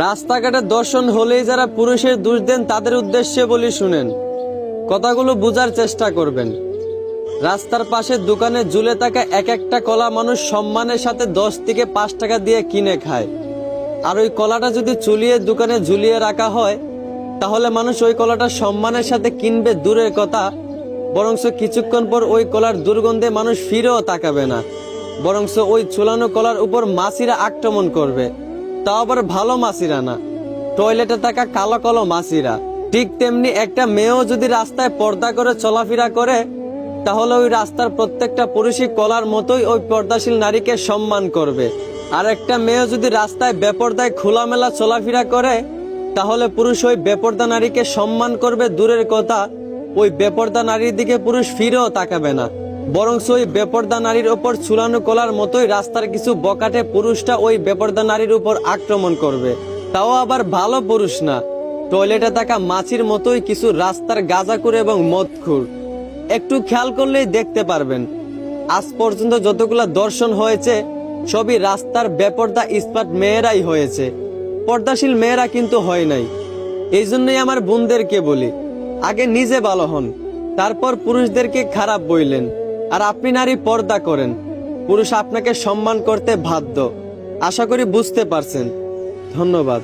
রাস্তাঘাটে দর্শন হলেই যারা পুরুষের দোষ দেন তাদের উদ্দেশ্যে বলি শুনেন, কথাগুলো বোঝার চেষ্টা করবেন। রাস্তার পাশে দোকানে ঝুলে থাকা এক একটা কলা মানুষ সম্মানের সাথে 10 থেকে 5 টাকা দিয়ে কিনে খায়। আর ওই কলাটা যদি চুলিয়ে দোকানে ঝুলিয়ে রাখা হয়, তাহলে মানুষ ওই কলাটা সম্মানের সাথে কিনবে দূরের কথা, বরঞ্চ কিছুক্ষণ পর ওই কলার দুর্গন্ধে মানুষ ফিরেও তাকাবে না, বরঞ্চ ওই চুলানো কলার উপর মাছিরা আক্রমণ করবে। তাও আবার ভালো মাছিরা না, টয়লেটে থাকা কালো কালো মাছিরা। ঠিক তেমনি একটা মেয়েও যদি রাস্তায় পর্দা করে চলাফেরা করে, তাহলে ওই রাস্তার প্রত্যেকটা পুরুষই কলার মতোই ওই পর্দাশীল নারীকে সম্মান করবে। আর একটা মেয়ে যদি রাস্তায় বেপর্দায় খোলামেলা চলাফেরা করে, তাহলে পুরুষ ওই বেপর্দা নারীকে সম্মান করবে দূরের কথা, ওই বেপর্দা নারীর দিকে পুরুষ ফিরেও তাকাবে না, বরঞ্চ ওই বেপর্দা নারীর ওপর ঝুলানো কলার মতোই রাস্তার কিছু বকাটে পুরুষটা ওই বেপর্দা নারীর উপর আক্রমণ করবে। তাও আবার ভালো পুরুষ না, টয়লেটে থাকা মাছির মতোই কিছু রাস্তার গাঁজাখুর এবং মদখুর। একটু খেয়াল করলেই দেখতে পারবেন, আজ পর্যন্ত যতগুলা দর্শন হয়েছে সবই রাস্তার বেপর্দা ইস্পাত মেয়েরাই হয়েছে, পর্দাশীল মেয়েরা কিন্তু হয় নাই। এই জন্যই আমার বোনদেরকে বলি, আগে নিজে ভালো হন, তারপর পুরুষদেরকে খারাপ বইলেন। আর আপনি নারী পর্দা করেন, পুরুষ আপনাকে সম্মান করতে বাধ্য। আশা করি বুঝতে পারছেন। ধন্যবাদ।